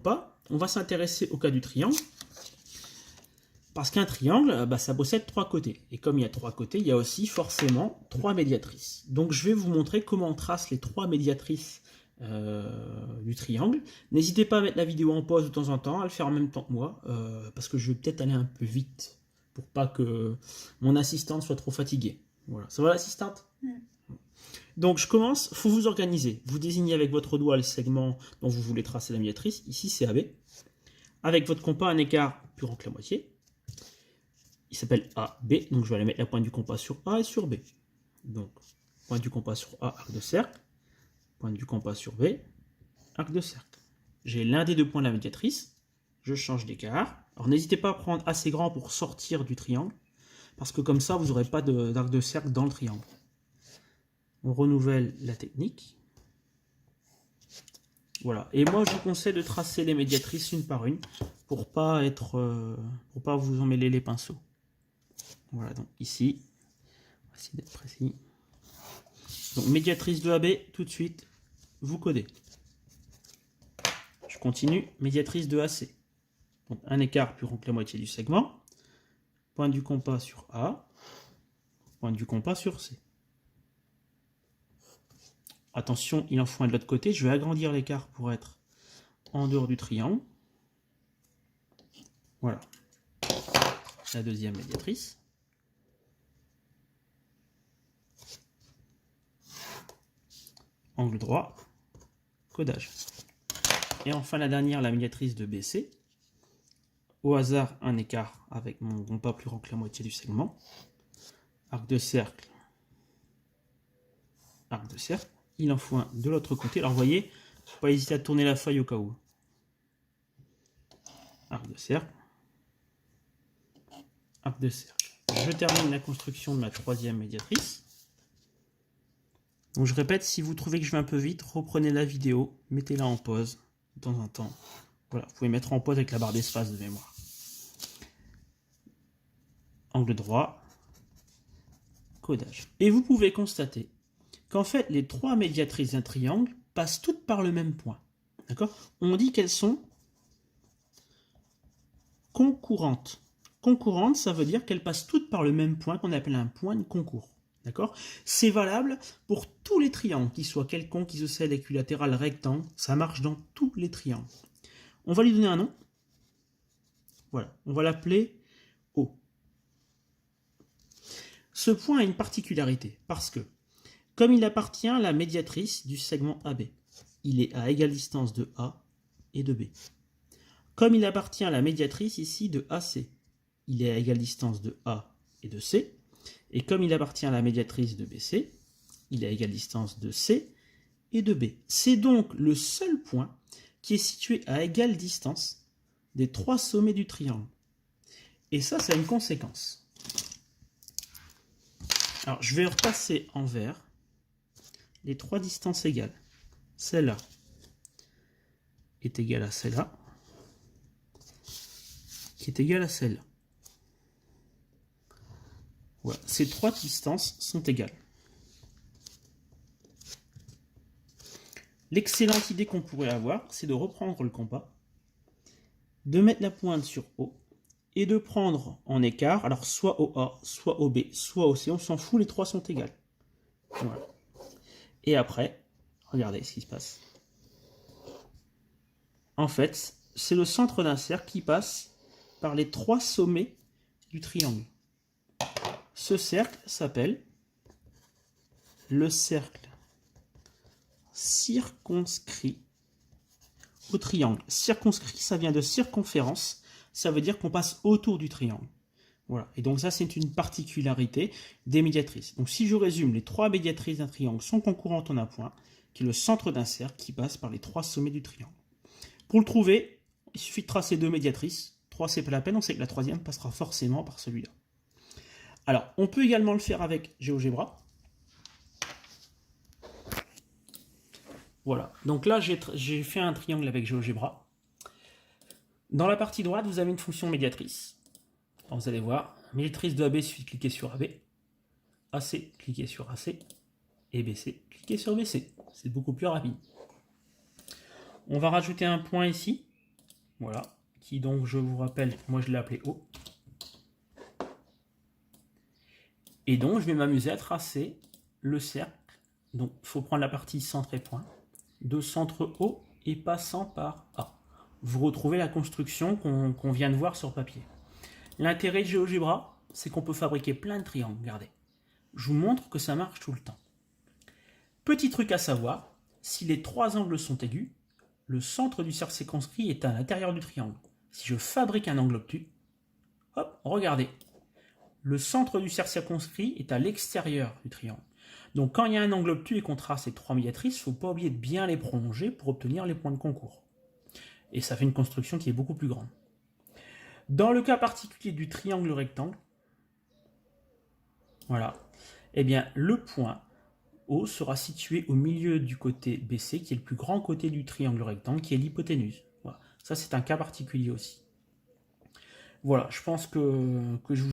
pas, on va s'intéresser au cas du triangle. Parce qu'un triangle, ça possède 3 côtés. Et comme il y a 3 côtés, il y a aussi forcément 3 médiatrices. Donc je vais vous montrer comment on trace les 3 médiatrices du triangle. N'hésitez pas à mettre la vidéo en pause de temps en temps, à le faire en même temps que moi, parce que je vais peut-être aller un peu vite, pour pas que mon assistante soit trop fatiguée. Voilà. Ça va l'assistante ? Donc je commence, il faut vous organiser. Vous désignez avec votre doigt le segment dont vous voulez tracer la médiatrice. Ici c'est AB. Avec votre compas, un écart plus grand que la moitié. Il s'appelle AB, donc je vais aller mettre la pointe du compas sur A et sur B. Donc, pointe du compas sur A, arc de cercle. Pointe du compas sur B, arc de cercle. J'ai l'un des deux points de la médiatrice. Je change d'écart. Alors n'hésitez pas à prendre assez grand pour sortir du triangle, parce que comme ça, vous n'aurez pas d'arc de cercle dans le triangle. On renouvelle la technique. Voilà. Et moi, je vous conseille de tracer les médiatrices une par une, pour pas vous emmêler les pinceaux. Voilà, donc ici, on va essayer d'être précis. Donc médiatrice de AB, tout de suite, vous codez. Je continue, médiatrice de AC. Donc un écart plus grand que la moitié du segment. Pointe du compas sur A, pointe du compas sur C. Attention, il en faut un de l'autre côté, je vais agrandir l'écart pour être en dehors du triangle. Voilà. La deuxième médiatrice. Angle droit, codage. Et enfin la dernière, la médiatrice de BC. Au hasard, un écart avec mon compas plus grand que la moitié du segment. Arc de cercle, arc de cercle. Il en faut un de l'autre côté. Alors vous voyez, il ne faut pas hésiter à tourner la feuille au cas où. Arc de cercle, arc de cercle. Je termine la construction de ma troisième médiatrice. Donc je répète, si vous trouvez que je vais un peu vite, reprenez la vidéo, mettez-la en pause de temps en temps. Voilà, vous pouvez mettre en pause avec la barre d'espace de mémoire. Angle droit, codage. Et vous pouvez constater qu'en fait, les 3 médiatrices d'un triangle passent toutes par le même point. D'accord ? On dit qu'elles sont concurrentes. Concurrentes, ça veut dire qu'elles passent toutes par le même point qu'on appelle un point de concours. D'accord ? C'est valable pour tous les triangles, qu'ils soient quelconques, isocèles, équilatérales, rectangles. Ça marche dans tous les triangles. On va lui donner un nom. Voilà, on va l'appeler O. Ce point a une particularité, parce que, comme il appartient à la médiatrice du segment AB, il est à égale distance de A et de B. Comme il appartient à la médiatrice ici de AC, il est à égale distance de A et de C. Et comme il appartient à la médiatrice de BC, il est à égale distance de C et de B. C'est donc le seul point qui est situé à égale distance des 3 sommets du triangle. Et ça a une conséquence. Alors, je vais repasser en vert les 3 distances égales. Celle-là est égale à celle-là, qui est égale à celle-là. Voilà, ces 3 distances sont égales. L'excellente idée qu'on pourrait avoir, c'est de reprendre le compas, de mettre la pointe sur O, et de prendre en écart, alors soit au A, soit au B, soit au C, on s'en fout, les 3 sont égales. Voilà. Et après, regardez ce qui se passe. En fait, c'est le centre d'un cercle qui passe par les 3 sommets du triangle. Ce cercle s'appelle le cercle circonscrit au triangle. Circonscrit, ça vient de circonférence, ça veut dire qu'on passe autour du triangle. Voilà, et donc ça c'est une particularité des médiatrices. Donc si je résume, les 3 médiatrices d'un triangle sont concurrentes en un point, qui est le centre d'un cercle qui passe par les 3 sommets du triangle. Pour le trouver, il suffit de tracer 2 médiatrices. 3 c'est pas la peine, on sait que la troisième passera forcément par celui-là. Alors, on peut également le faire avec GeoGebra. Voilà, donc là j'ai fait un triangle avec GeoGebra. Dans la partie droite, vous avez une fonction médiatrice. Alors, vous allez voir, médiatrice de AB, il suffit de cliquer sur AB. AC, cliquez sur AC. Et BC, cliquez sur BC. C'est beaucoup plus rapide. On va rajouter un point ici. Voilà, qui donc, je vous rappelle, moi je l'ai appelé O. Et donc, je vais m'amuser à tracer le cercle. Donc, il faut prendre la partie centre et point, de centre O et passant par A. Vous retrouvez la construction qu'on vient de voir sur papier. L'intérêt de GeoGebra, c'est qu'on peut fabriquer plein de triangles. Regardez, je vous montre que ça marche tout le temps. Petit truc à savoir, si les trois angles sont aigus, le centre du cercle circonscrit est à l'intérieur du triangle. Si je fabrique un angle obtus, hop, regardez, le centre du cercle circonscrit est à l'extérieur du triangle. Donc quand il y a un angle obtus et qu'on trace les trois médiatrices, il ne faut pas oublier de bien les prolonger pour obtenir les points de concours. Et ça fait une construction qui est beaucoup plus grande. Dans le cas particulier du triangle rectangle, voilà, eh bien le point O sera situé au milieu du côté BC, qui est le plus grand côté du triangle rectangle, qui est l'hypoténuse. Voilà. Ça, c'est un cas particulier aussi. Voilà, je pense que je vous